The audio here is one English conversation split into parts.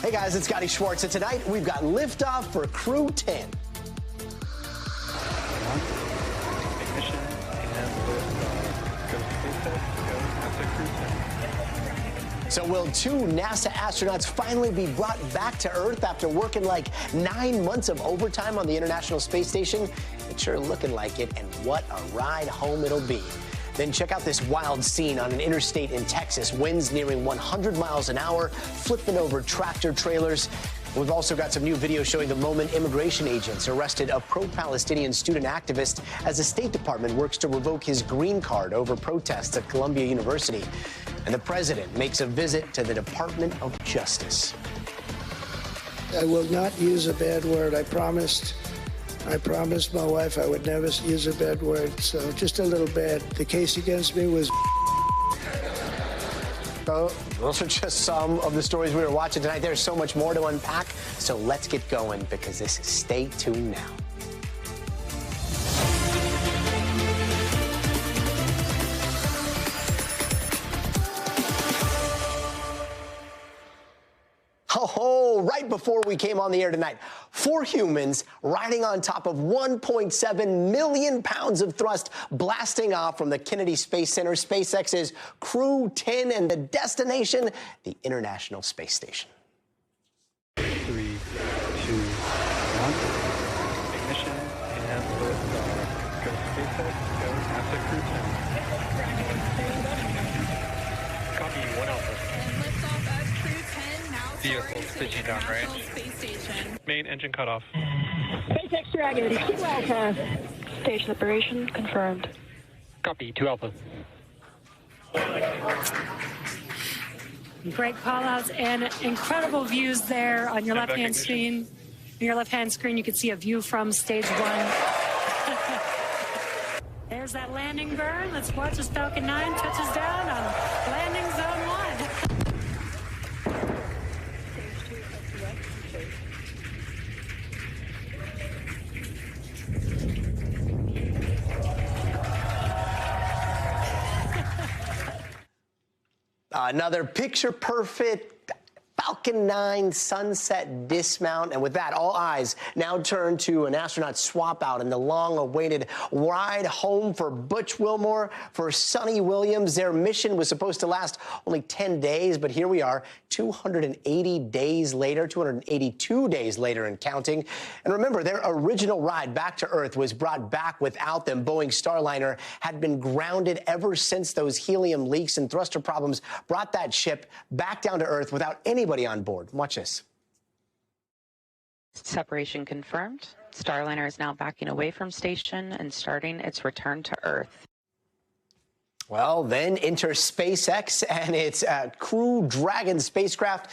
Hey guys, it's Gadi Schwartz, and tonight we've got liftoff for Crew 10. Ignition and go SpaceX, go NASA Crew 10. So will two NASA astronauts finally be brought back to Earth after working like 9 months of overtime on the International Space Station? It's sure looking like it, and what a ride home it'll be. Then check out this wild scene on an interstate in Texas. Winds nearing 100 miles an hour, flipping over tractor trailers. We've also got some new video showing the moment immigration agents arrested a pro-Palestinian student activist as the State Department works to revoke his green card over protests at Columbia University. And the president makes a visit to the Department of Justice. I will not use a bad word. I promised my wife I would never use a bad word, so just a little bad. The case against me was... So those are just some of the stories we were watching tonight. There's so much more to unpack, so let's get going because this is Stay Tuned Now. Oh, right before we came on the air tonight, 4 humans riding on top of 1.7 million pounds of thrust blasting off from the Kennedy Space Center, SpaceX's Crew 10, and the destination, the International Space Station. 3, 2, 1. Ignition and go SpaceX, go NASA Crew 10. Copy 1 Alpha. Vehicle pitching downrange. Main engine cut off. SpaceX Dragon, 2 Alpha. Station operation confirmed. Copy 2 Alpha. Great call-outs and incredible views there on your left-hand screen. On your left-hand screen, you can see a view from stage 1. There's that landing burn. Let's watch as Falcon 9 touches down on landing zone 1. Another picture-perfect Falcon 9 sunset dismount. And with that, all eyes now turn to an astronaut swap out in the long-awaited ride home for Butch Wilmore, for Sonny Williams. Their mission was supposed to last only 10 days, but here we are, 280 days later, 282 days later and counting. And remember, their original ride back to Earth was brought back without them. Boeing Starliner had been grounded ever since those helium leaks and thruster problems brought that ship back down to Earth without anybody on board. Watch this. Separation confirmed. Starliner is now backing away from station and starting its return to Earth. Well, then enter SpaceX and its Crew Dragon spacecraft.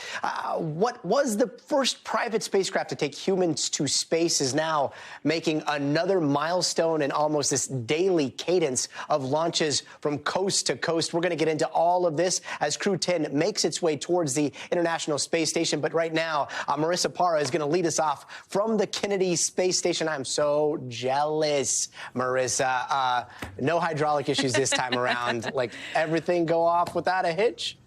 What was the first private spacecraft to take humans to space is now making another milestone in almost this daily cadence of launches from coast to coast. We're going to get into all of this as Crew 10 makes its way towards the International Space Station. But right now, Marissa Parra is going to lead us off from the Kennedy Space Station. I'm so jealous, Marissa. No hydraulic issues this time around. Like everything go off without a hitch?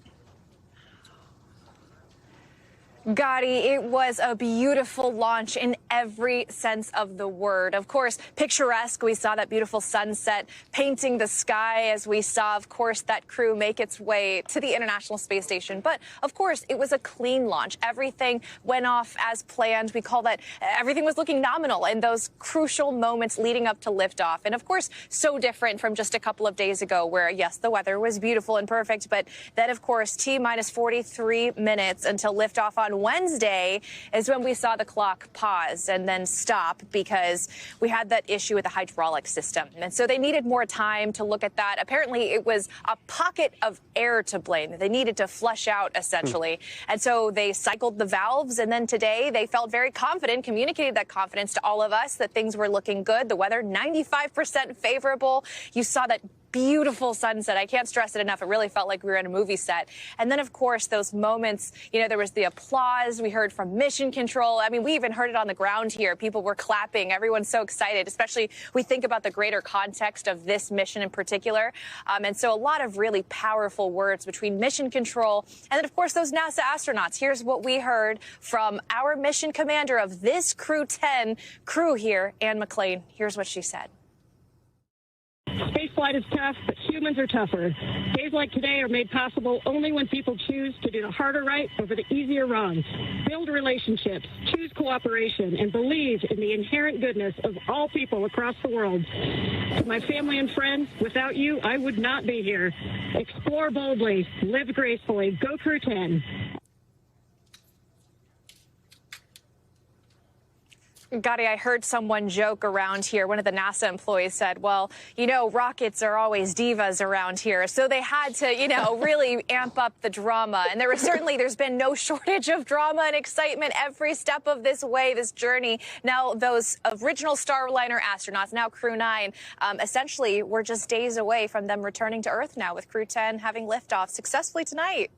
Gadi, it was a beautiful launch in every sense of the word. Of course, picturesque. We saw that beautiful sunset painting the sky as we saw, of course, that crew make its way to the International Space Station. But, of course, it was a clean launch. Everything went off as planned. We call that everything was looking nominal in those crucial moments leading up to liftoff. And, of course, so different from just a couple of days ago where, yes, the weather was beautiful and perfect. But then, of course, T-minus 43 minutes until liftoff on Wednesday is when we saw the clock pause and then stop because we had that issue with the hydraulic system. And so they needed more time to look at that. Apparently, it was a pocket of air to blame that they needed to flush out, essentially. And so they cycled the valves. And then today they felt very confident, communicated that confidence to all of us that things were looking good. The weather, 95% favorable. You saw that beautiful sunset. I can't stress it enough. It really felt like we were in a movie set. And then, of course, those moments, you know, there was the applause. We heard from Mission Control. I mean, we even heard it on the ground here. People were clapping. Everyone's so excited, especially we think about the greater context of this mission in particular. And so a lot of really powerful words between Mission Control and then, of course, those NASA astronauts. Here's what we heard from our mission commander of this Crew 10 crew here, Ann McClain. Here's what she said. Spaceflight is tough, but humans are tougher. Days like today are made possible only when people choose to do the harder right over the easier wrong. Build relationships, choose cooperation, and believe in the inherent goodness of all people across the world. To my family and friends, without you, I would not be here. Explore boldly, live gracefully, go Crew 10. Gadi, I heard someone joke around here. One of the NASA employees said, well, you know, rockets are always divas around here. So they had to, you know, really amp up the drama. And there's been no shortage of drama and excitement every step of this way, this journey. Now, those original Starliner astronauts, now Crew 9, essentially we're just days away from them returning to Earth now, with Crew 10 having liftoff successfully tonight.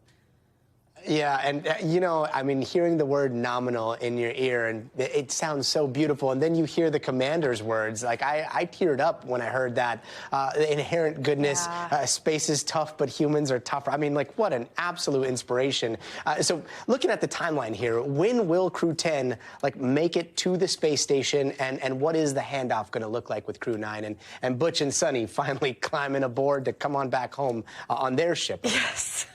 Yeah, and, you know, I mean, hearing the word nominal in your ear, and it sounds so beautiful. And then you hear the commander's words. Like, I teared up when I heard that. The inherent goodness, yeah. Space is tough, but humans are tougher. I mean, like, what an absolute inspiration. So looking at the timeline here, when will Crew 10, like, make it to the space station? And what is the handoff going to look like with Crew 9? And Butch and Sunny finally climbing aboard to come on back home on their ship? Yes.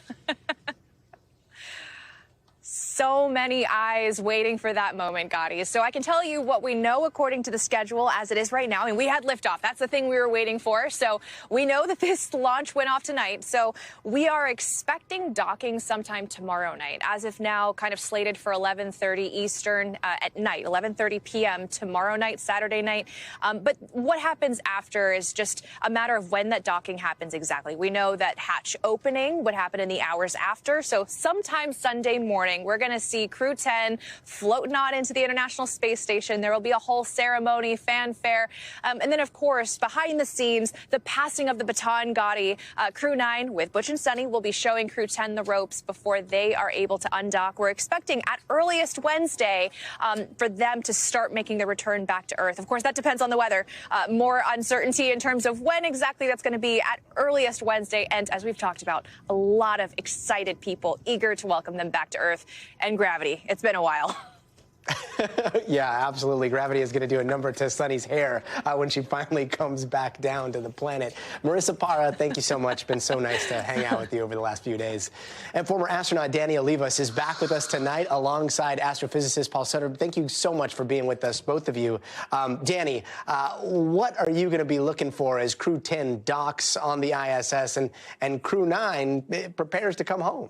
So many eyes waiting for that moment, Gadi. So I can tell you what we know according to the schedule as it is right now. I mean, we had liftoff. That's the thing we were waiting for. So we know that this launch went off tonight. So we are expecting docking sometime tomorrow night. As of now, kind of slated for 11:30 Eastern at night, 11:30 p.m. tomorrow night, Saturday night. But what happens after is just a matter of when that docking happens exactly. We know that hatch opening would happen in the hours after. So sometime Sunday morning, we're going to see Crew 10 floating on into the International Space Station. There will be a whole ceremony, fanfare, and then, of course, behind the scenes, the passing of the baton. Gadi, Crew 9 with Butch and Sunny will be showing Crew 10 the ropes before they are able to undock. We're expecting at earliest Wednesday for them to start making their return back to Earth. Of course, that depends on the weather. More uncertainty in terms of when exactly that's going to be at earliest Wednesday. And as we've talked about, a lot of excited people eager to welcome them back to Earth and gravity. It's been a while. Yeah, absolutely. Gravity is going to do a number to Sunny's hair when she finally comes back down to the planet. Marissa Parra, thank you so much. Been so nice to hang out with you over the last few days. And former astronaut Danny Olivas is back with us tonight alongside astrophysicist Paul Sutter. Thank you so much for being with us, both of you. Danny, what are you going to be looking for as Crew 10 docks on the ISS and Crew 9 prepares to come home?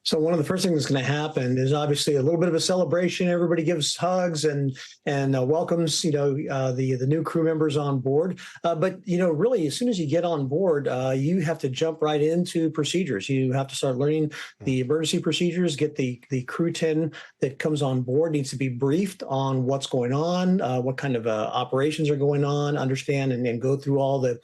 So one of the first things that's going to happen is obviously a little bit of a celebration. Everybody gives hugs and welcomes, you know, the new crew members on board. But, you know, really, as soon as you get on board, you have to jump right into procedures. You have to start learning the emergency procedures, get the Crew 10 that comes on board needs to be briefed on what's going on, what kind of operations are going on, understand and go through all the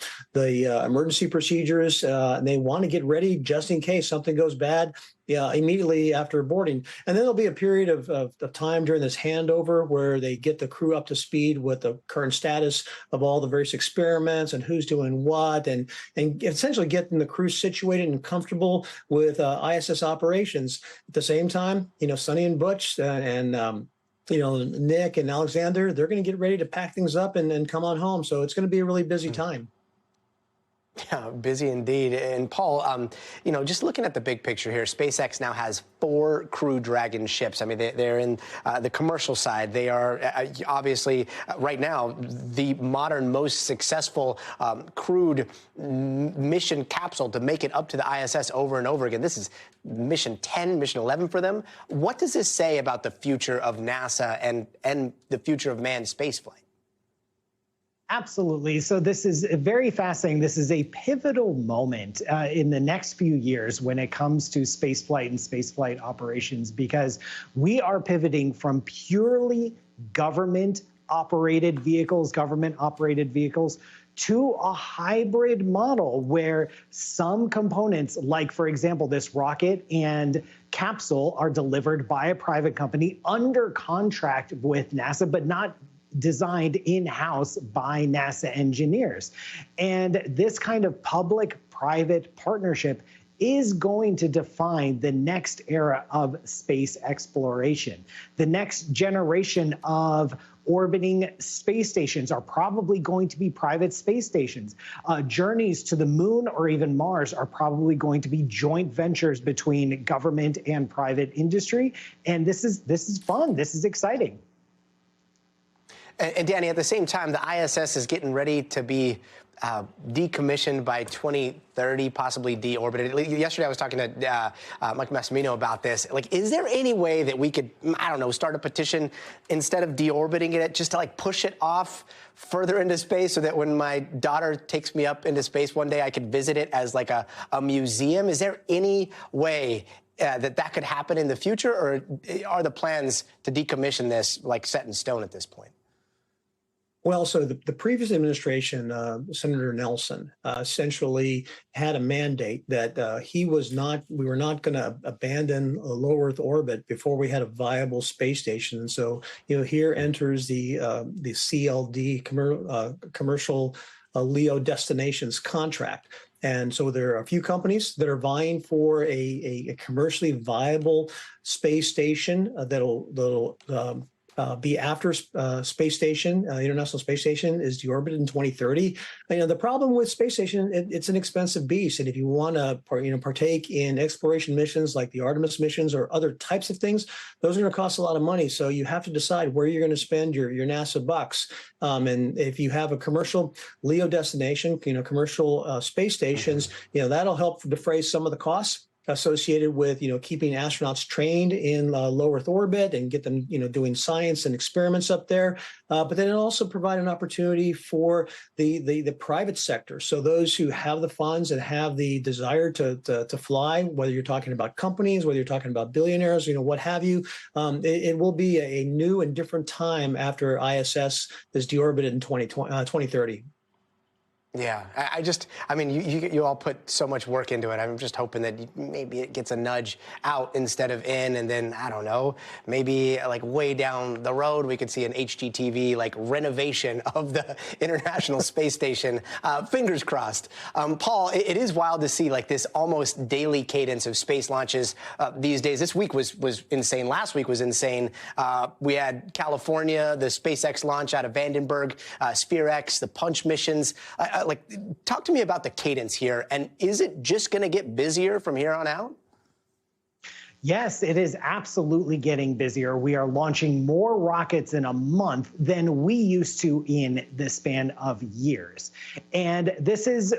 emergency procedures. And they want to get ready just in case something goes bad. Yeah, immediately after boarding. And then there'll be a period of time during this handover where they get the crew up to speed with the current status of all the various experiments and who's doing what, and essentially getting the crew situated and comfortable with ISS operations. At the same time, you know, Sunny and Butch and you know, Nick and Alexander, they're going to get ready to pack things up and come on home. So it's going to be a really busy time. Yeah, busy indeed. And Paul, you know, just looking at the big picture here, SpaceX now has 4 Crew Dragon ships. I mean, they're in the commercial side. They are obviously right now the modern, most successful crewed mission capsule to make it up to the ISS over and over again. This is mission 10, mission 11 for them. What does this say about the future of NASA and the future of manned spaceflight? Absolutely. So this is very fascinating. This is a pivotal moment in the next few years when it comes to spaceflight and spaceflight operations, because we are pivoting from purely government-operated vehicles to a hybrid model where some components, like, for example, this rocket and capsule, are delivered by a private company under contract with NASA, but not designed in-house by NASA engineers. And this kind of public-private partnership is going to define the next era of space exploration. The next generation of orbiting space stations are probably going to be private space stations. Journeys to the moon or even Mars are probably going to be joint ventures between government and private industry. And this is fun. This is exciting. And Danny, at the same time, the ISS is getting ready to be decommissioned by 2030, possibly deorbited. Yesterday, I was talking to Mike Massimino about this. Like, is there any way that we could, I don't know, start a petition instead of deorbiting it, just to like push it off further into space so that when my daughter takes me up into space one day, I could visit it as like a museum? Is there any way that could happen in the future, or are the plans to decommission this like set in stone at this point? Well, so the previous administration, Senator Nelson, essentially had a mandate that we were not going to abandon a low Earth orbit before we had a viable space station. And so, here enters the CLD, commercial LEO destinations contract. And so there are a few companies that are vying for a commercially viable space station that'll be after space station, International Space Station is deorbited in 2030. The problem with space station, it's an expensive beast. And if you want to, partake in exploration missions like the Artemis missions or other types of things, those are going to cost a lot of money. So you have to decide where you're going to spend your NASA bucks. And if you have a commercial LEO destination, commercial space stations, that'll help defray some of the costs associated with, keeping astronauts trained in low Earth orbit and get them, doing science and experiments up there. But then it'll also provide an opportunity for the private sector. So those who have the funds and have the desire to fly, whether you're talking about companies, whether you're talking about billionaires, what have you, it will be a new and different time after ISS is deorbited in 2030. Yeah, you all put so much work into it. I'm just hoping that maybe it gets a nudge out instead of in, and then, I don't know, maybe like way down the road, we could see an HGTV like renovation of the International Space Station. Fingers crossed. Paul, it is wild to see like this almost daily cadence of space launches these days. This week was insane. Last week was insane. We had California, the SpaceX launch out of Vandenberg, SpaceX, the Punch missions. Talk to me about the cadence here, and is it just going to get busier from here on out? Yes, it is absolutely getting busier. We are launching more rockets in a month than we used to in the span of years. And this is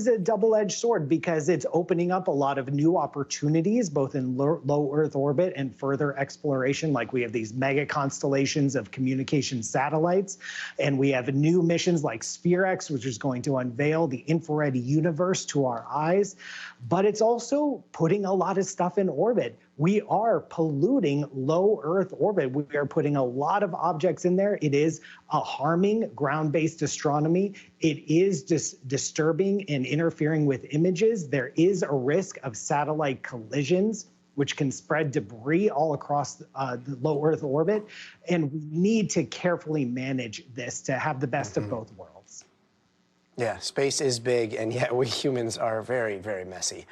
a double-edged sword because it's opening up a lot of new opportunities, both in low Earth orbit and further exploration. Like, we have these mega constellations of communication satellites, and we have new missions like SpaceX, which is going to unveil the infrared universe to our eyes. But it's also putting a lot of stuff in orbit. We are polluting low Earth orbit. We are putting a lot of objects in there. It is harming ground-based astronomy. It is disturbing and interfering with images. There is a risk of satellite collisions, which can spread debris all across the low Earth orbit. And we need to carefully manage this to have the best of both worlds. Yeah, space is big, and yet we humans are very, very messy.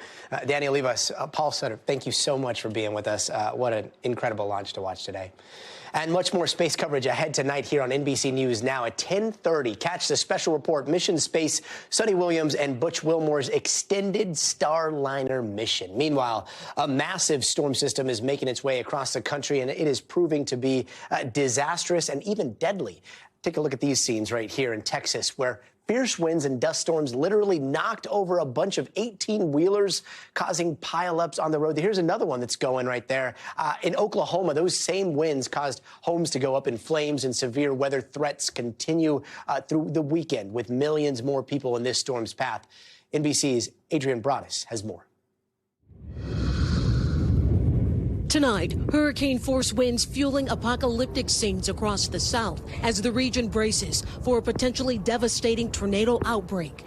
Danny Olivas, Paul Sutter, thank you so much for being with us. What an incredible launch to watch today. And much more space coverage ahead tonight here on NBC News Now at 10:30. Catch the special report, Mission Space, Sonny Williams and Butch Wilmore's extended Starliner mission. Meanwhile, a massive storm system is making its way across the country, and it is proving to be disastrous and even deadly. Take a look at these scenes right here in Texas, where fierce winds and dust storms literally knocked over a bunch of 18-wheelers, causing pileups on the road. Here's another one that's going right there. In Oklahoma, those same winds caused homes to go up in flames, and severe weather threats continue through the weekend, with millions more people in this storm's path. NBC's Adrian Broadus has more. Tonight, hurricane-force winds fueling apocalyptic scenes across the South as the region braces for a potentially devastating tornado outbreak.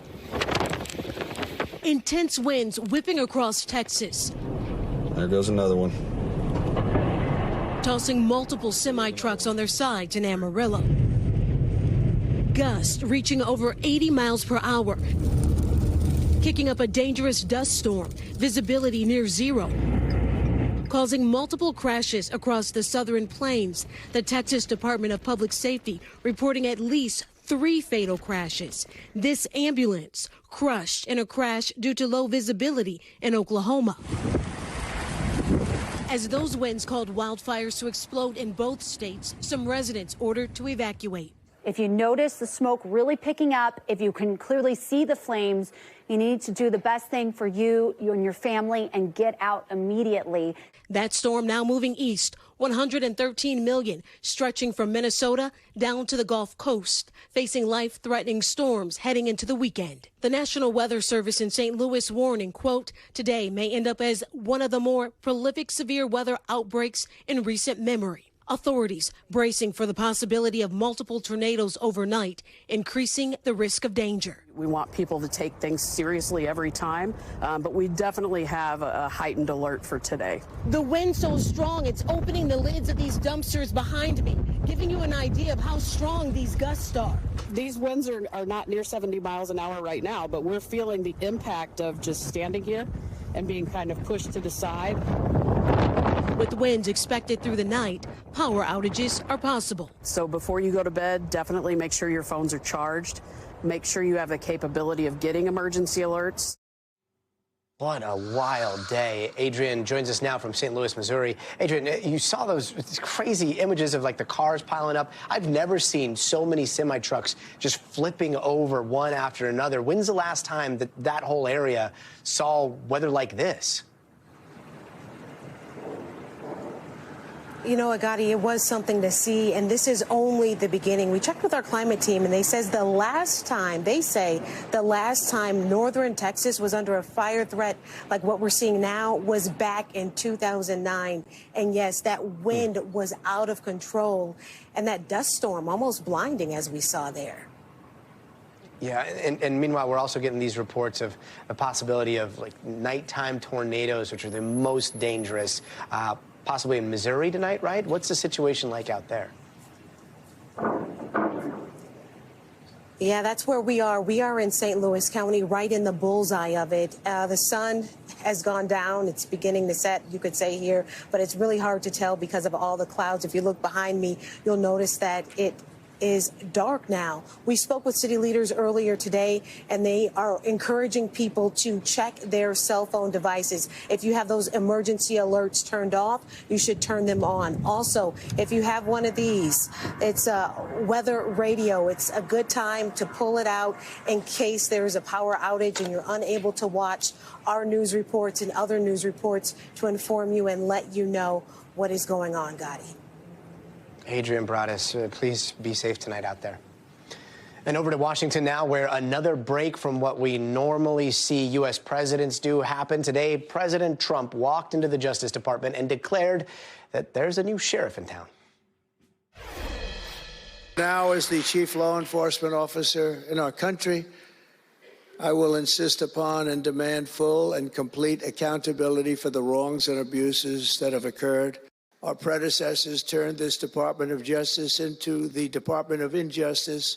Intense winds whipping across Texas. There goes another one. Tossing multiple semi-trucks on their sides in Amarillo. Gusts reaching over 80 miles per hour, kicking up a dangerous dust storm, visibility near zero, causing multiple crashes across the southern plains. The Texas Department of Public Safety reporting at least 3 fatal crashes. This ambulance crushed in a crash due to low visibility in Oklahoma. As those winds caused wildfires to explode in both states, some residents ordered to evacuate. If you notice the smoke really picking up, if you can clearly see the flames, you need to do the best thing for you and your family and get out immediately. That storm now moving east, 113 million, stretching from Minnesota down to the Gulf Coast, facing life-threatening storms heading into the weekend. The National Weather Service in St. Louis warning, quote, today may end up as one of the more prolific severe weather outbreaks in recent memory. Authorities bracing for the possibility of multiple tornadoes overnight, increasing the risk of danger. We want people to take things seriously every time, but we definitely have a heightened alert for today. The wind so strong, it's opening the lids of these dumpsters behind me, giving you an idea of how strong these gusts are. These winds are not near 70 miles an hour right now, but we're feeling the impact of just standing here and being kind of pushed to the side. With winds expected through the night, power outages are possible. So before you go to bed, definitely make sure your phones are charged. Make sure you have the capability of getting emergency alerts. What a wild day. Adrian joins us now from St. Louis, Missouri. Adrian, you saw those crazy images of like the cars piling up. I've never seen so many semi-trucks just flipping over one after another. When's the last time that whole area saw weather like this? You know, Gadi, it was something to see, and this is only the beginning. We checked with our climate team, and they say the last time northern Texas was under a fire threat like what we're seeing now was back in 2009. And yes, that wind was out of control, and that dust storm almost blinding as we saw there. Yeah, and meanwhile, we're also getting these reports of the possibility of like nighttime tornadoes, which are the most dangerous. Possibly in Missouri tonight, right? What's the situation like out there? Yeah, that's where we are. We are in St. Louis County, right in the bullseye of it. The sun has gone down. It's beginning to set, you could say here, but it's really hard to tell because of all the clouds. If you look behind me, you'll notice that it is dark now. We spoke with city leaders earlier today, and they are encouraging people to check their cell phone devices. If you have those emergency alerts turned off, you should turn them on. Also, if you have one of these, it's a weather radio. It's a good time to pull it out in case there is a power outage and you're unable to watch our news reports and other news reports to inform you and let you know what is going on, Gadi. Adrian brought us. Please be safe tonight out there. And over to Washington now, where another break from what we normally see U.S. presidents do happened. Today, President Trump walked into the Justice Department and declared that there's a new sheriff in town. Now, as the chief law enforcement officer in our country, I will insist upon and demand full and complete accountability for the wrongs and abuses that have occurred. Our predecessors turned this Department of Justice into the Department of Injustice,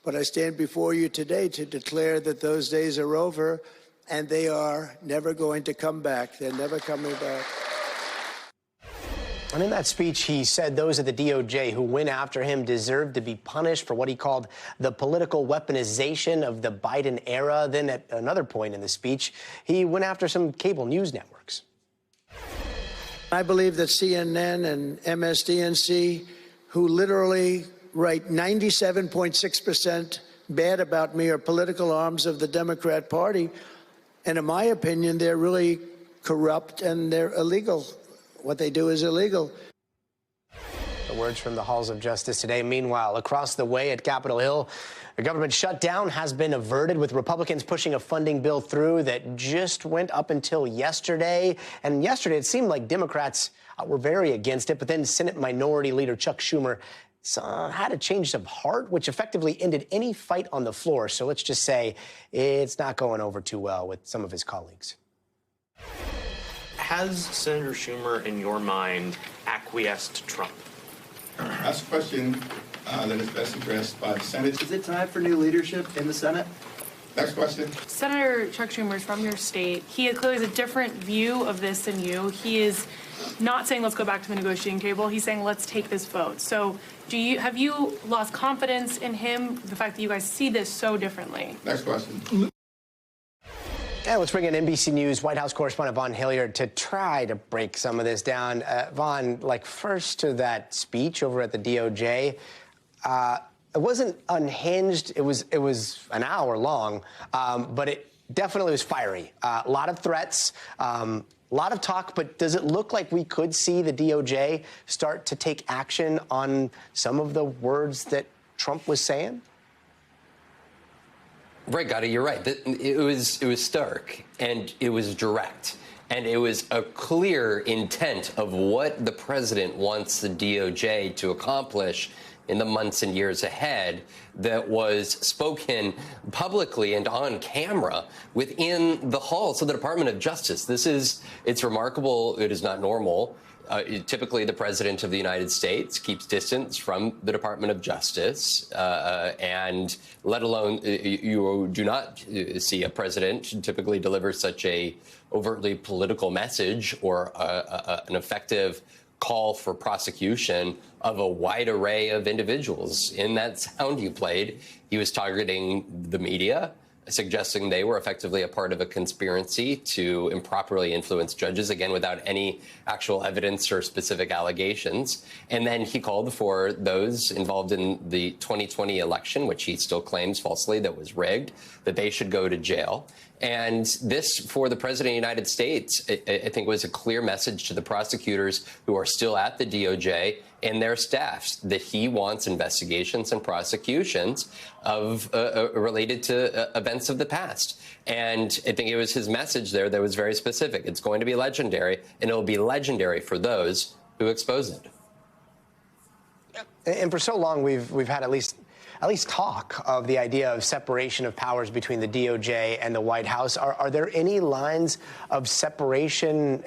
but I stand before you today to declare that those days are over, and they are never going to come back. They're never coming back. And in that speech, he said those at the DOJ who went after him deserved to be punished for what he called the political weaponization of the Biden era. Then at another point in the speech, he went after some cable news networks. I believe that CNN and MSDNC, who literally write 97.6% bad about me, are political arms of the Democrat Party. And in my opinion, they're really corrupt and they're illegal. What they do is illegal. The words from the halls of justice today. Meanwhile, across the way at Capitol Hill, the government shutdown has been averted, with Republicans pushing a funding bill through that just went up until yesterday. And yesterday, it seemed like Democrats were very against it, but then Senate Minority Leader Chuck Schumer had a change of heart, which effectively ended any fight on the floor. So let's just say it's not going over too well with some of his colleagues. Has Senator Schumer, in your mind, acquiesced to Trump? That's a question that is best addressed by the Senate. Is it time for new leadership in the Senate? Next question. Senator Chuck Schumer is from your state. He clearly has a different view of this than you. He is not saying let's go back to the negotiating table. He's saying let's take this vote. So have you lost confidence in him, the fact that you guys see this so differently? Next question. And let's bring in NBC News White House correspondent Vaughn Hilliard to try to break some of this down. Vaughn, first to that speech over at the DOJ, it wasn't unhinged. It was an hour long, but it definitely was fiery. A lot of threats, a lot of talk. But does it look like we could see the DOJ start to take action on some of the words that Trump was saying? Right, Gadi, you're right. It was stark, and it was direct, and it was a clear intent of what the president wants the DOJ to accomplish in the months and years ahead that was spoken publicly and on camera within the halls of the Department of Justice. It's remarkable. It is not normal. Typically, the President of the United States keeps distance from the Department of Justice, and let alone you do not see a president typically deliver such a overtly political message or an effective call for prosecution of a wide array of individuals. In that sound you played, he was targeting the media, suggesting they were effectively a part of a conspiracy to improperly influence judges, again, without any actual evidence or specific allegations. And then he called for those involved in the 2020 election, which he still claims falsely that was rigged, that they should go to jail. And this, for the President of the United States, I think was a clear message to the prosecutors who are still at the DOJ and their staffs that he wants investigations and prosecutions of related to events of the past. And I think it was his message there that was very specific. It's going to be legendary, and it will be legendary for those who expose it. And for so long, we've had at least talk of the idea of separation of powers between the DOJ and the White House. Are there any lines of separation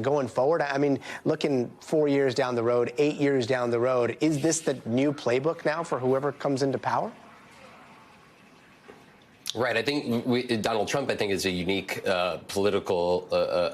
going forward? I mean, looking 4 years down the road, 8 years down the road, is this the new playbook now for whoever comes into power? Right. I think Donald Trump, I think, is a unique political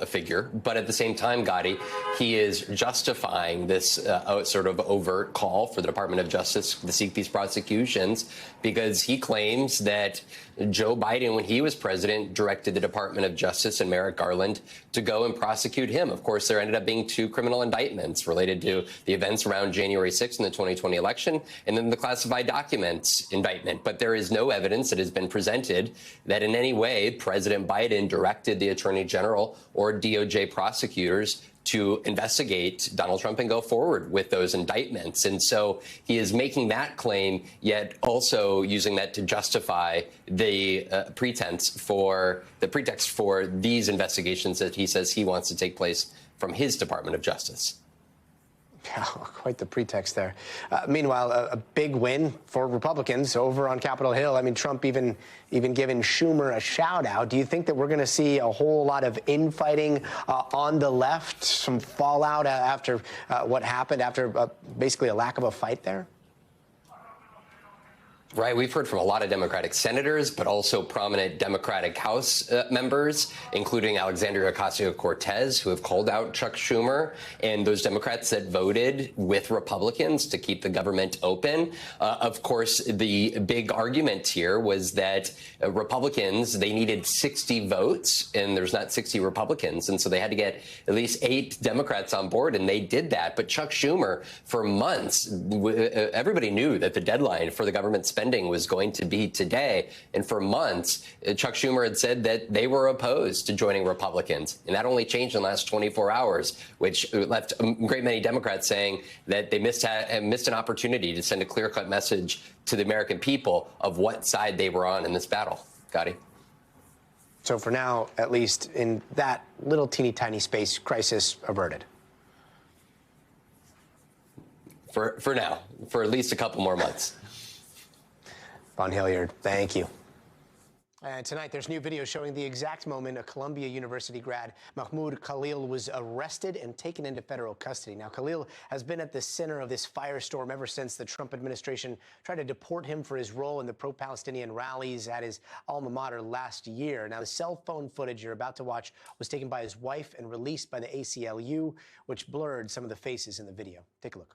figure. But at the same time, Gadi, he is justifying this sort of overt call for the Department of Justice to seek these prosecutions because he claims that Joe Biden, when he was president, directed the Department of Justice and Merrick Garland to go and prosecute him. Of course, there ended up being 2 criminal indictments related to the events around January 6th in the 2020 election, and then the classified documents indictment. But there is no evidence that has been presented that in any way President Biden directed the Attorney General or DOJ prosecutors to investigate Donald Trump and go forward with those indictments. And so he is making that claim, yet also using that to justify the pretext for these investigations that he says he wants to take place from his Department of Justice. Yeah, quite the pretext there. Meanwhile, a big win for Republicans over on Capitol Hill. I mean, Trump even giving Schumer a shout out. Do you think that we're going to see a whole lot of infighting on the left, some fallout after what happened, after basically a lack of a fight there? Right. We've heard from a lot of Democratic senators, but also prominent Democratic House members, including Alexandria Ocasio-Cortez, who have called out Chuck Schumer, and those Democrats that voted with Republicans to keep the government open. Of course, the big argument here was that Republicans, they needed 60 votes, and there's not 60 Republicans. And so they had to get at least 8 Democrats on board, and they did that. But Chuck Schumer, for months, everybody knew that the deadline for the government spending spending was going to be today. And for months, Chuck Schumer had said that they were opposed to joining Republicans. And that only changed in the last 24 hours, which left a great many Democrats saying that they missed an opportunity to send a clear-cut message to the American people of what side they were on in this battle. Gadi? So for now, at least in that little teeny tiny space, crisis averted. For now, for at least a couple more months. Von Hilliard, thank you. And tonight, there's new video showing the exact moment a Columbia University grad, Mahmoud Khalil, was arrested and taken into federal custody. Now, Khalil has been at the center of this firestorm ever since the Trump administration tried to deport him for his role in the pro-Palestinian rallies at his alma mater last year. Now, the cell phone footage you're about to watch was taken by his wife and released by the ACLU, which blurred some of the faces in the video. Take a look.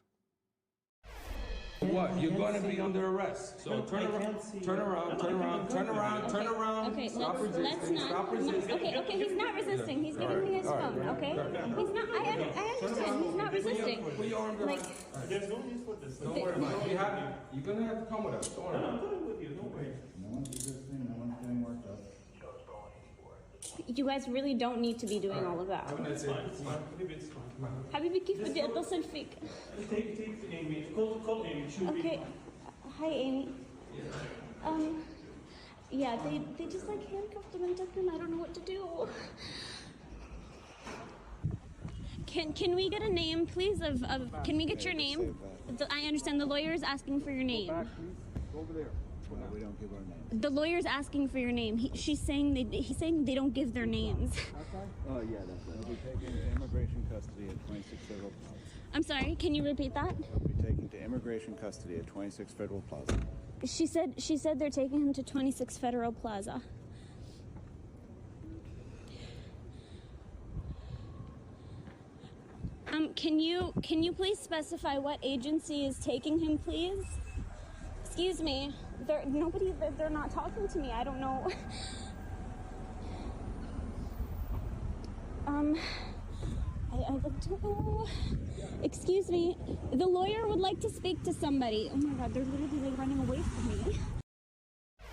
What? You're going to be under arrest. So turn around. Okay, Stop let's resisting. not. Stop resisting. Okay, he's not resisting. He's giving me his phone, okay? He's not, I understand, he's not resisting. Like, there's no need for this. Don't worry about it. You're going to have to come with us. Don't worry about it. I'm coming with you. Don't worry. No one's resisting. No one's getting worked up. you guys really don't need to be doing all of that. It's fine. It's fine. It's fine. حبيبي كيف بدي اتصل فيك؟ Take Amy. Call Amy. Okay. Hi, Amy. Yeah, they just like handcuffed him and took him. I don't know what to do. Can we get a name, please? Can we get your name? I understand the lawyer is asking for your name. Over there. No, we don't give our name. The lawyer's asking for your name. He's saying they don't give their names. Oh yeah, that's right. He'll be taken to immigration custody at 26 Federal Plaza. I'm sorry. Can you repeat that? He'll be taken to immigration custody at 26 Federal Plaza. She said they're taking him to 26 Federal Plaza. Can you please specify what agency is taking him, please? Excuse me. They're not talking to me. I don't know. I don't know. Excuse me. The lawyer would like to speak to somebody. Oh my God, they're literally like running away from me.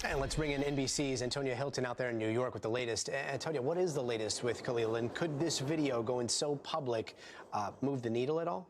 And let's bring in NBC's Antonia Hilton out there in New York with the latest. Antonia, what is the latest with Khalil? And could this video going so public move the needle at all?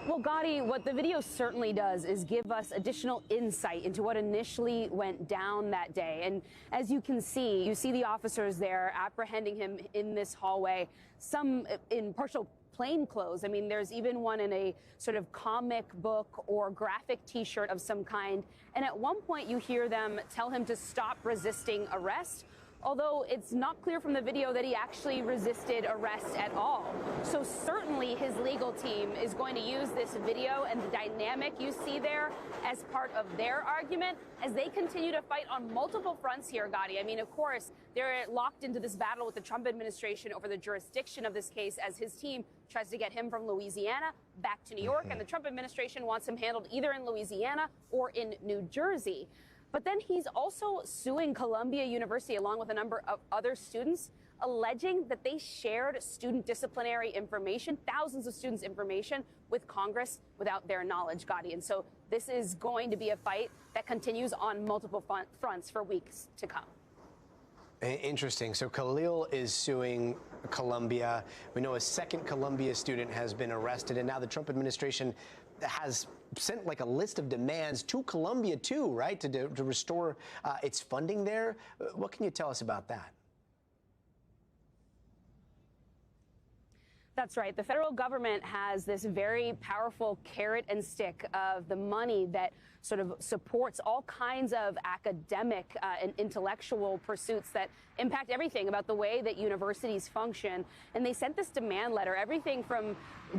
Well, Gadi, what the video certainly does is give us additional insight into what initially went down that day. And as you can see, you see the officers there apprehending him in this hallway, some in partial plain clothes. I mean, there's even one in a sort of comic book or graphic T-shirt of some kind. And at one point, you hear them tell him to stop resisting arrest, although it's not clear from the video that he actually resisted arrest at all. So certainly his legal team is going to use this video and the dynamic you see there as part of their argument as they continue to fight on multiple fronts here, Gadi. I mean, of course, they're locked into this battle with the Trump administration over the jurisdiction of this case as his team tries to get him from Louisiana back to New York, and the Trump administration wants him handled either in Louisiana or in New Jersey. But then he's also suing Columbia University along with a number of other students, alleging that they shared student disciplinary information, thousands of students' information, with Congress without their knowledge, Gadi. And so this is going to be a fight that continues on multiple fronts for weeks to come. Interesting. So Khalil is suing Columbia. We know a second Columbia student has been arrested, and now the Trump administration has sent like a list of demands to Columbia too, right, to restore its funding there. What can you tell us about that? That's right. The federal government has this very powerful carrot and stick of the money that sort of supports all kinds of academic and intellectual pursuits that impact everything about the way that universities function. And they sent this demand letter, everything from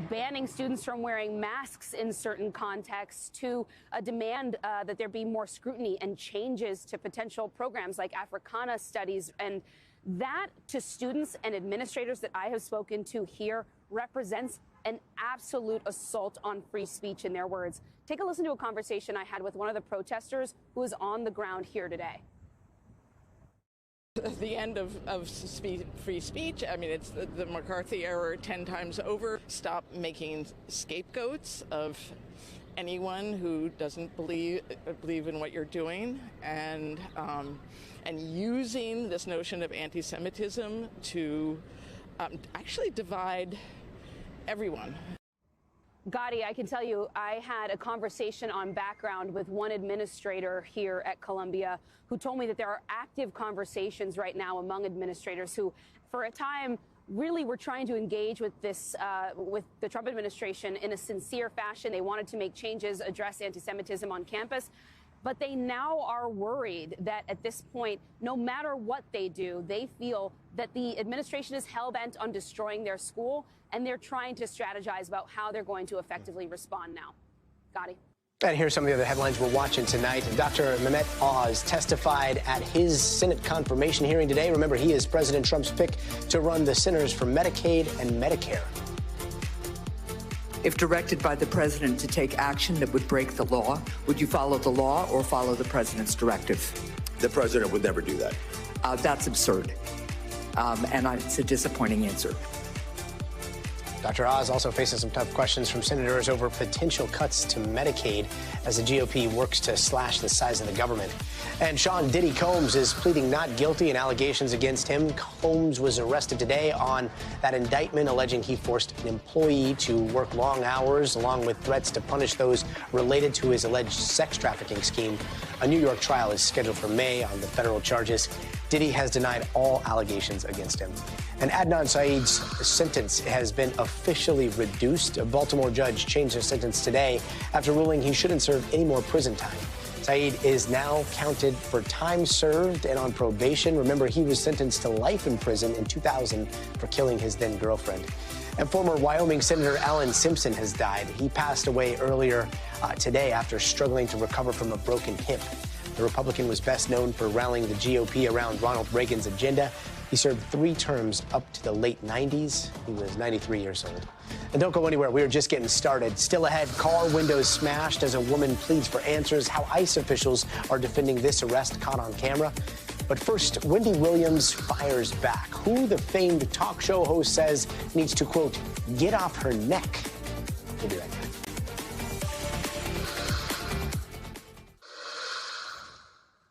banning students from wearing masks in certain contexts to a demand that there be more scrutiny and changes to potential programs like Africana studies. And that, to students and administrators that I have spoken to here, represents an absolute assault on free speech, in their words. Take a listen to a conversation I had with one of the protesters who is on the ground here today. The end of free speech. I mean, it's the McCarthy era 10 times over. Stop making scapegoats of anyone who doesn't believe in what you're doing, and using this notion of anti-Semitism to actually divide everyone. Gadi, I can tell you, I had a conversation on background with one administrator here at Columbia who told me that there are active conversations right now among administrators who, for a time, really were trying to engage with this, with the Trump administration in a sincere fashion. They wanted to make changes, address anti-Semitism on campus. But they now are worried that at this point, no matter what they do, they feel that the administration is hell-bent on destroying their school, and they're trying to strategize about how they're going to effectively respond now. Gadi. And here's some of the other headlines we're watching tonight. Dr. Mehmet Oz testified at his Senate confirmation hearing today. Remember, he is President Trump's pick to run the Centers for Medicaid and Medicare. If directed by the president to take action that would break the law, would you follow the law or follow the president's directive? The president would never do that. That's absurd. And it's a disappointing answer. Dr. Oz also faces some tough questions from senators over potential cuts to Medicaid as the GOP works to slash the size of the government. And Sean Diddy Combs is pleading not guilty in allegations against him. Combs was arrested today on that indictment alleging he forced an employee to work long hours, along with threats to punish those related to his alleged sex trafficking scheme. A New York trial is scheduled for May on the federal charges. Diddy has denied all allegations against him. And Adnan Syed's sentence has been officially reduced. A Baltimore judge changed his sentence today after ruling he shouldn't serve any more prison time. Syed is now counted for time served and on probation. Remember, he was sentenced to life in prison in 2000 for killing his then girlfriend. And former Wyoming Senator Alan Simpson has died. He passed away earlier today after struggling to recover from a broken hip. The Republican was best known for rallying the GOP around Ronald Reagan's agenda. He served 3 terms up to the late 90s. He was 93 years old. And don't go anywhere. We are just getting started. Still ahead, car windows smashed as a woman pleads for answers, how ICE officials are defending this arrest caught on camera. But first, Wendy Williams fires back. Who the famed talk show host says needs to, quote, get off her neck. We'll be right back.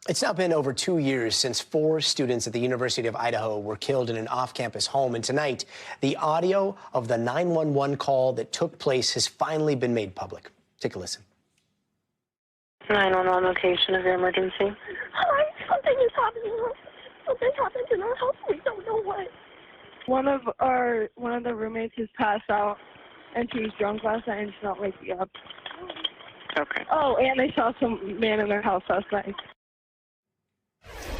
It's now been over 2 years since 4 students at the University of Idaho were killed in an off-campus home. And tonight, the audio of the 911 call that took place has finally been made public. Take a listen. 911 location of your emergency. Hi, something is happening. Something happened in our house. We don't know what. One of the roommates is passed out, and she was drunk last night and she's not waking up. Okay. Oh, and they saw some man in their house last night.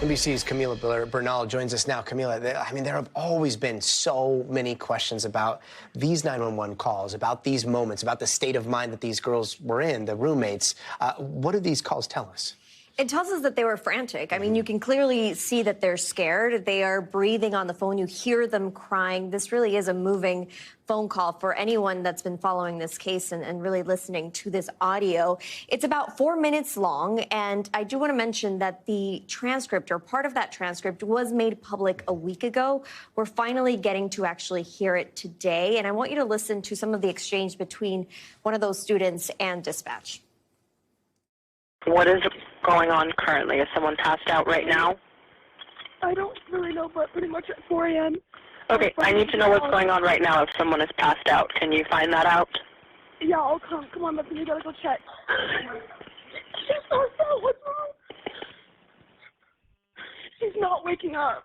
NBC's Camila Bernal joins us now. Camila, there have always been so many questions about these 911 calls, about these moments, about the state of mind that these girls were in, the roommates. What do these calls tell us? It tells us that they were frantic. I mean, you can clearly see that they're scared. They are breathing on the phone. You hear them crying. This really is a moving phone call for anyone that's been following this case and really listening to this audio. It's about 4 minutes long, and I do want to mention that the transcript, or part of that transcript, was made public a week ago. We're finally getting to actually hear it today, and I want you to listen to some of the exchange between one of those students and dispatch. What is going on currently? Is someone passed out right now? I don't really know, but pretty much at 4 a.m. Okay, I need to know what's going on right now if someone is passed out. Can you find that out? Yeah, I'll come. Come on, Bethany, you gotta go check. She's passed out. What's wrong? She's not waking up.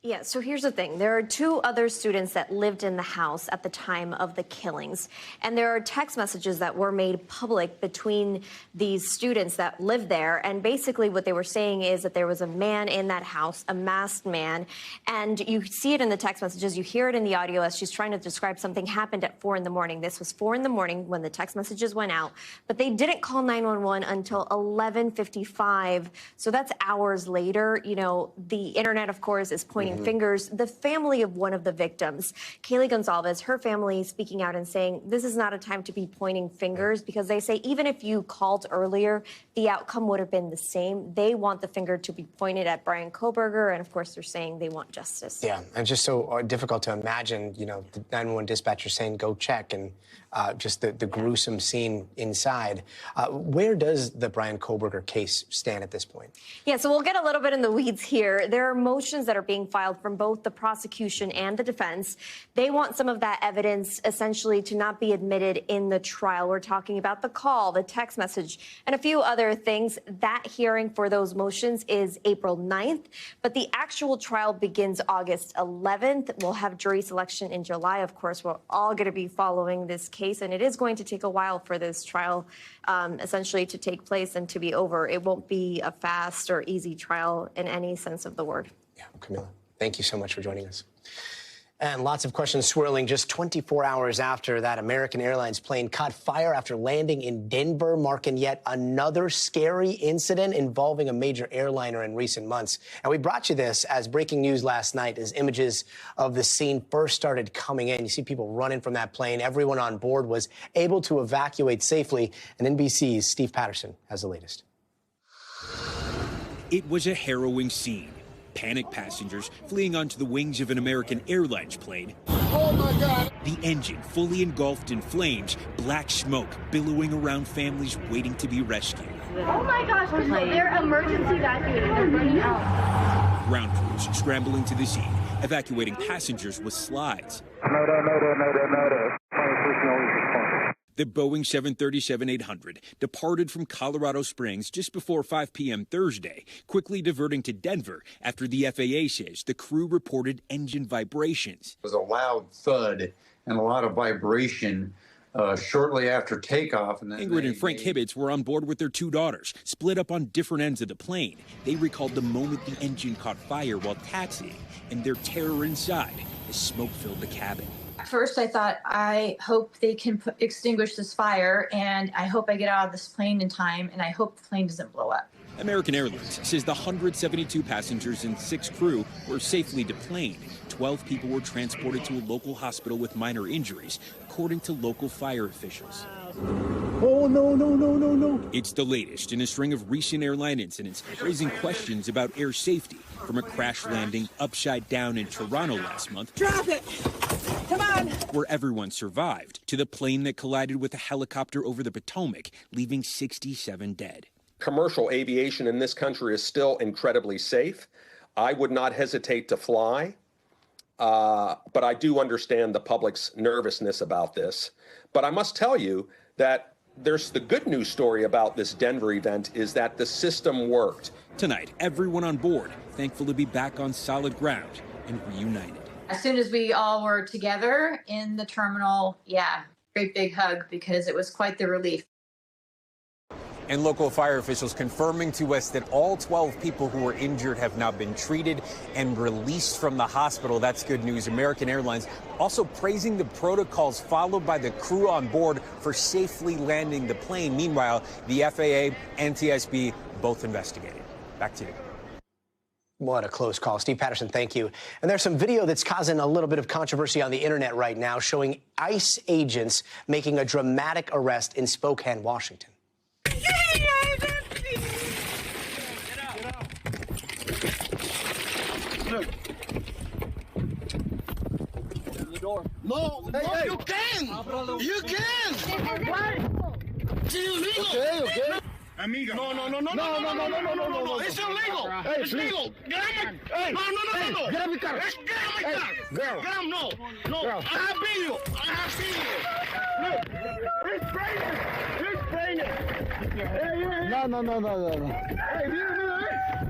Yeah, so here's the thing. There are 2 other students that lived in the house at the time of the killings. And there are text messages that were made public between these students that lived there. And basically what they were saying is that there was a man in that house, a masked man. And you see it in the text messages. You hear it in the audio as she's trying to describe something happened at 4 in the morning. This was 4 in the morning when the text messages went out. But they didn't call 911 until 11:55. So that's hours later. You know, the internet, of course, is pointing fingers. The family of one of the victims, Kaylee Gonzalez, her family speaking out and saying this is not a time to be pointing fingers, because they say even if you called earlier, the outcome would have been the same. They want the finger to be pointed at Brian Koberger, and of course they're saying they want justice. Yeah, and just so difficult to imagine, you know, the 911 dispatcher saying go check, and just the gruesome scene inside. Where does the Bryan Kohberger case stand at this point? Yeah, so we'll get a little bit in the weeds here. There are motions that are being filed from both the prosecution and the defense. They want some of that evidence essentially to not be admitted in the trial. We're talking about the call, the text message, and a few other things. That hearing for those motions is April 9th, but the actual trial begins August 11th. We'll have jury selection in July. Of course, we're all going to be following this case, and it is going to take a while for this trial essentially to take place and to be over. It won't be a fast or easy trial in any sense of the word. Yeah, Camila, thank you so much for joining us. And lots of questions swirling just 24 hours after that American Airlines plane caught fire after landing in Denver, marking yet another scary incident involving a major airliner in recent months. And we brought you this as breaking news last night as images of the scene first started coming in. You see people running from that plane. Everyone on board was able to evacuate safely. And NBC's Steve Patterson has the latest. It was a harrowing scene. Panicked passengers fleeing onto the wings of an American Airlines plane. Oh my God! The engine fully engulfed in flames, black smoke billowing around families waiting to be rescued. Oh my gosh, they're emergency evacuating. They're running out. Ground crews scrambling to the scene, evacuating passengers with slides. The Boeing 737-800 departed from Colorado Springs just before 5 p.m. Thursday, quickly diverting to Denver after the FAA says the crew reported engine vibrations. It was a loud thud and a lot of vibration shortly after takeoff. And then Ingrid and Frank Hibbets were on board with their two daughters, split up on different ends of the plane. They recalled the moment the engine caught fire while taxiing and their terror inside as smoke filled the cabin. At first, I thought, I hope they can extinguish this fire, and I hope I get out of this plane in time, and I hope the plane doesn't blow up. American Airlines says the 172 passengers and 6 crew were safely deplaned. 12 people were transported to a local hospital with minor injuries, according to local fire officials. Oh, no, no, no, no, no. It's the latest in a string of recent airline incidents, raising questions about air safety, from a crash landing upside down in Toronto last month. Drop it! Come on! Where everyone survived, to the plane that collided with a helicopter over the Potomac, leaving 67 dead. Commercial aviation in this country is still incredibly safe. I would not hesitate to fly, but I do understand the public's nervousness about this. But I must tell you that there's the good news story about this Denver event is that the system worked. Tonight, everyone on board, thankful to be back on solid ground and reunited. As soon as we all were together in the terminal, yeah, great big hug, because it was quite the relief. And local fire officials confirming to us that all 12 people who were injured have now been treated and released from the hospital. That's good news. American Airlines also praising the protocols followed by the crew on board for safely landing the plane. Meanwhile, the FAA and TSB both investigating. Back to you. What a close call. Steve Patterson, thank you. And there's some video that's causing a little bit of controversy on the internet right now, showing ICE agents making a dramatic arrest in Spokane, Washington. No, hey, you can! You can! It's illegal! Okay. Amigo. No. It's illegal. Hey, it's legal. Get out of my... Hey, no. Get out of my car. Get out of my car. Girl. Get out, no. Girl. I have video. I have seen you. Look, he's spraying it. Hey. No. Hey, mira.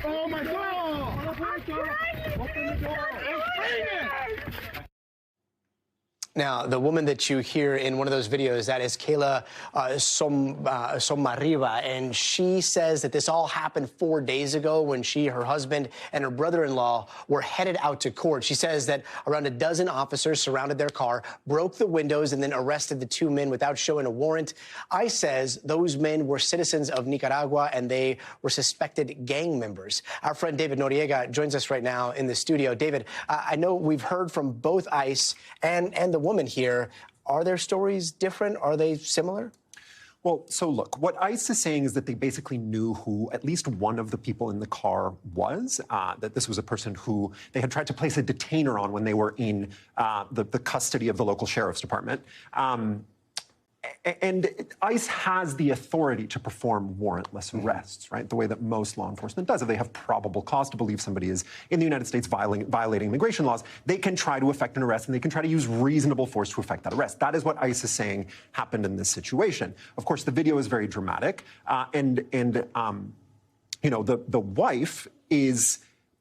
Oh, my God. Open the door. He's spraying it. Now, the woman that you hear in one of those videos, that is Kayla Somariva, and she says that this all happened 4 days ago when she, her husband, and her brother-in-law were headed out to court. She says that around a dozen officers surrounded their car, broke the windows, and then arrested the 2 men without showing a warrant. ICE says those men were citizens of Nicaragua, and they were suspected gang members. Our friend David Noriega joins us right now in the studio. David, I know we've heard from both ICE and the woman here. Are their stories different? Are they similar? Well, so look, what ICE is saying is that they basically knew who at least one of the people in the car was, that this was a person who they had tried to place a detainer on when they were in the custody of the local sheriff's department. And ICE has the authority to perform warrantless arrests, right? The way that most law enforcement does. If they have probable cause to believe somebody is in the United States violating immigration laws, they can try to effect an arrest and they can try to use reasonable force to effect that arrest. That is what ICE is saying happened in this situation. Of course, the video is very dramatic, you know, the wife is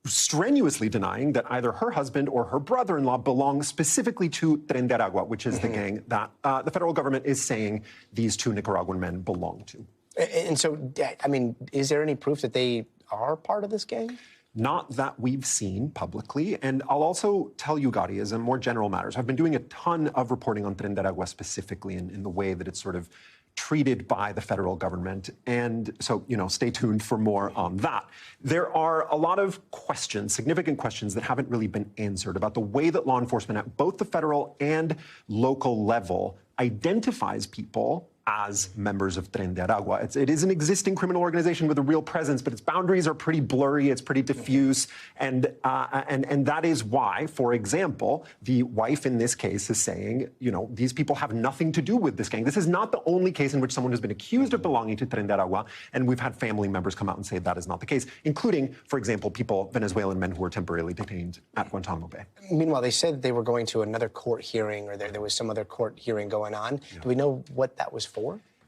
strenuously denying that either her husband or her brother-in-law belong specifically to Tren de Aragua, which is the gang that the federal government is saying these two Nicaraguan men belong to. And so, I mean, is there any proof that they are part of this gang? Not that we've seen publicly. And I'll also tell you, Gadi, as a more general matters, I've been doing a ton of reporting on Tren de Aragua specifically in the way that it's sort of treated by the federal government. And so, you know, stay tuned for more on that. There are a lot of questions, significant questions that haven't really been answered about the way that law enforcement at both the federal and local level identifies people as members of Tren de Aragua. It is an existing criminal organization with a real presence, but its boundaries are pretty blurry, it's pretty diffuse, and that is why, for example, the wife in this case is saying, you know, these people have nothing to do with this gang. This is not the only case in which someone has been accused of belonging to Tren de Aragua, and we've had family members come out and say that is not the case, including, for example, Venezuelan men who were temporarily detained at Guantanamo Bay. Meanwhile, they said they were going to another court hearing, or there was some other court hearing going on. Yeah. Do we know what that was for?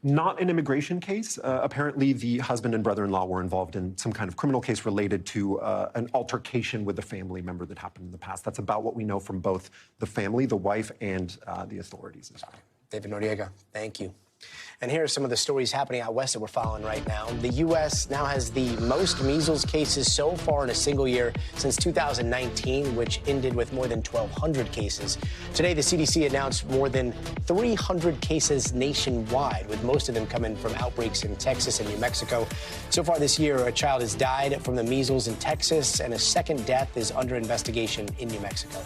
Not an immigration case. Apparently, the husband and brother-in-law were involved in some kind of criminal case related to an altercation with a family member that happened in the past. That's about what we know from both the family, the wife, and the authorities as well. David Noriega, thank you. And here are some of the stories happening out west that we're following right now. The U.S. now has the most measles cases so far in a single year since 2019, which ended with more than 1,200 cases. Today, the CDC announced more than 300 cases nationwide, with most of them coming from outbreaks in Texas and New Mexico. So far this year, a child has died from the measles in Texas, and a second death is under investigation in New Mexico.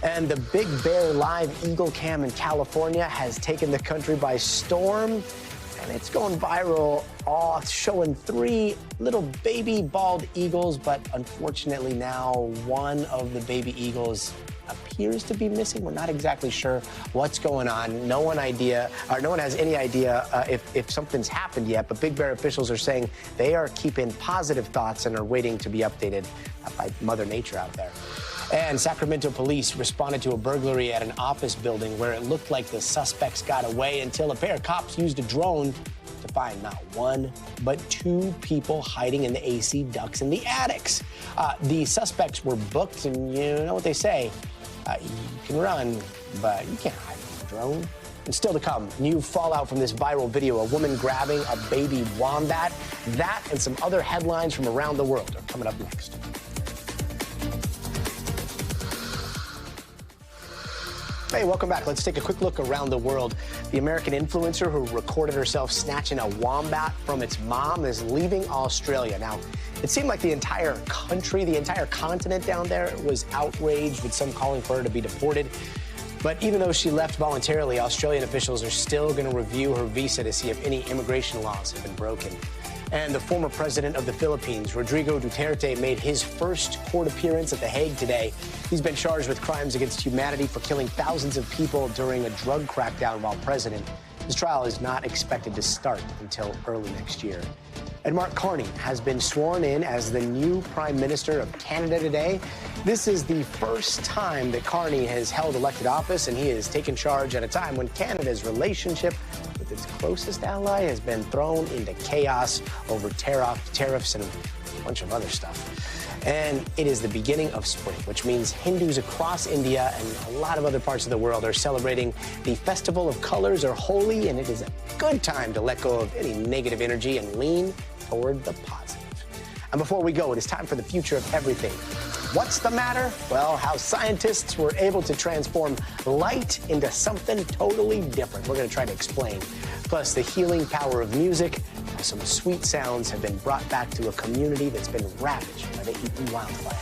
And the Big Bear live eagle cam in California has taken the country by storm, and it's going viral, all showing 3 little baby bald eagles, but unfortunately now one of the baby eagles appears to be missing. We're not exactly sure what's going on. No one has any idea if something's happened yet, but Big Bear officials are saying they are keeping positive thoughts and are waiting to be updated by Mother Nature out there. And Sacramento police responded to a burglary at an office building where it looked like the suspects got away until a pair of cops used a drone to find not 1, but 2 people hiding in the AC ducts in the attics. The suspects were booked, and you know what they say, you can run, but you can't hide from a drone. And still to come, new fallout from this viral video, a woman grabbing a baby wombat. That and some other headlines from around the world are coming up next. Hey, welcome back. Let's take a quick look around the world. The American influencer who recorded herself snatching a wombat from its mom is leaving Australia. Now, it seemed like the entire country, the entire continent down there was outraged, with some calling for her to be deported. But even though she left voluntarily, Australian officials are still going to review her visa to see if any immigration laws have been broken. And the former president of the Philippines, Rodrigo Duterte, made his first court appearance at The Hague today. He's been charged with crimes against humanity for killing thousands of people during a drug crackdown while president. His trial is not expected to start until early next year. And Mark Carney has been sworn in as the new Prime Minister of Canada today. This is the first time that Carney has held elected office, and he has taken charge at a time when Canada's relationship with its closest ally has been thrown into chaos over tariffs and a bunch of other stuff. And it is the beginning of spring, which means Hindus across India and a lot of other parts of the world are celebrating the Festival of Colors, or Holi, and it is a good time to let go of any negative energy and lean toward the positive. And before we go, it is time for the future of everything. What's the matter? Well, how scientists were able to transform light into something totally different. We're going to try to explain. Plus, the healing power of music. Some sweet sounds have been brought back to a community that's been ravaged by the Eaton wildfire.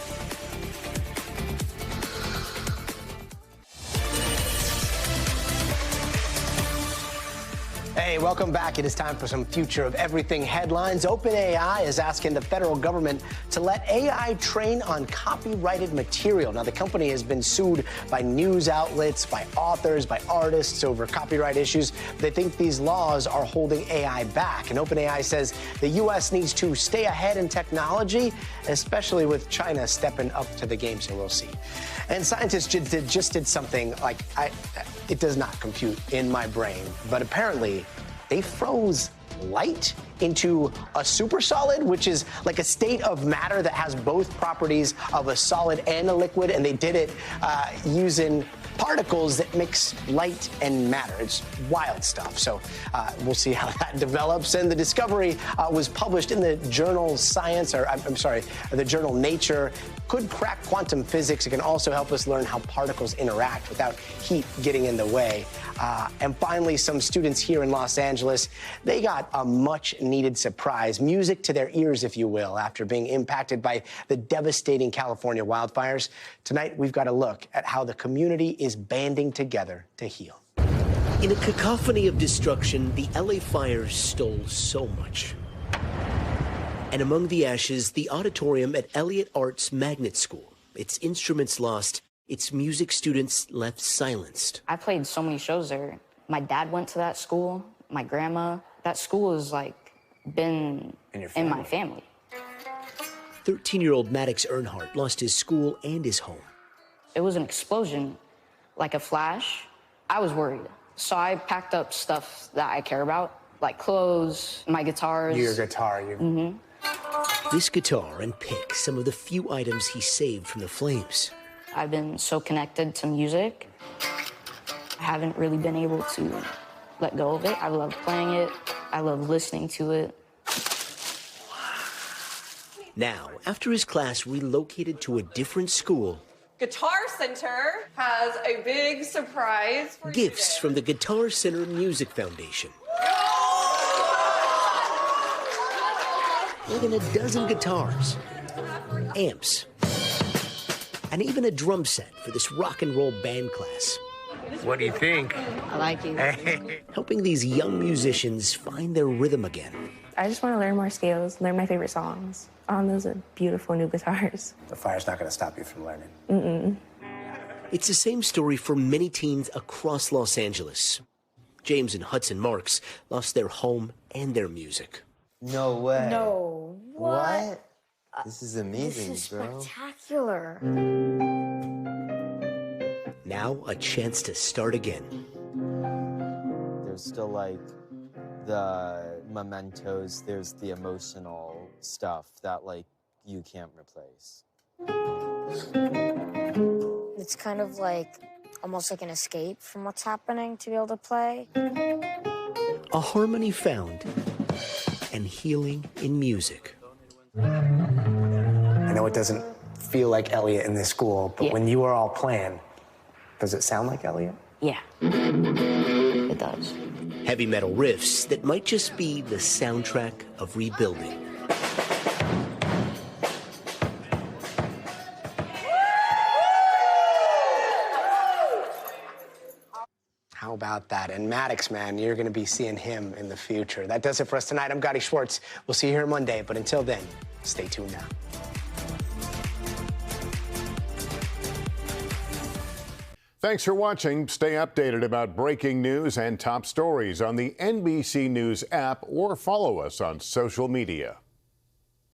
Hey, welcome back. It is time for some Future of Everything headlines. OpenAI is asking the federal government to let AI train on copyrighted material. Now, the company has been sued by news outlets, by authors, by artists over copyright issues. They think these laws are holding AI back. And OpenAI says the U.S. needs to stay ahead in technology, especially with China stepping up to the game. So we'll see. And scientists just did something like it does not compute in my brain, but apparently they froze light into a supersolid, which is like a state of matter that has both properties of a solid and a liquid, and they did it using particles that mix light and matter. It's wild stuff. So we'll see how that develops. And the discovery was published in the journal Science, or I'm sorry, the journal Nature. Could crack quantum physics. It can also help us learn how particles interact without heat getting in the way. And finally, some students here in Los Angeles, they got a much-needed surprise, music to their ears, if you will, after being impacted by the devastating California wildfires. Tonight, we've got a look at how the community is banding together to heal. In a cacophony of destruction, the LA fires stole so much. And among the ashes, the auditorium at Elliott Arts Magnet School. Its instruments lost, its music students left silenced. I played so many shows there. My dad went to that school, my grandma. That school has like been in my family. 13-year-old Maddox Earnhardt lost his school and his home. It was an explosion, like a flash. I was worried. So I packed up stuff that I care about, like clothes, my guitars. Your guitar, Mm-hmm. This guitar and pick, some of the few items he saved from the flames. I've been so connected to music. I haven't really been able to let go of it. I love playing it. I love listening to it. Now, after his class relocated to a different school, Guitar Center has a big surprise for gifts from the Guitar Center Music Foundation. More than a dozen guitars, amps, and even a drum set for this rock and roll band class. What do you think? I like it. Helping these young musicians find their rhythm again. I just want to learn more scales, learn my favorite songs. Those are beautiful new guitars. The fire's not going to stop you from learning. Mm-mm. It's the same story for many teens across Los Angeles. James and Hudson Marks lost their home and their music. No way. No. What? This is amazing, This is bro. spectacular. Now a chance to start again. There's still like the mementos, there's the emotional stuff that like you can't replace. It's kind of like almost like an escape from what's happening to be able to play. A harmony found and healing in music. I know it doesn't feel like Elliott in this school, but when you are all playing, does it sound like Elliott? Yeah, it does. Heavy metal riffs that might just be the soundtrack of rebuilding. How about that? And Maddox, man, you're going to be seeing him in the future. That does it for us tonight. I'm Gadi Schwartz. We'll see you here Monday, but until then, stay tuned now. Thanks for watching. Stay updated about breaking news and top stories on the NBC News app or follow us on social media.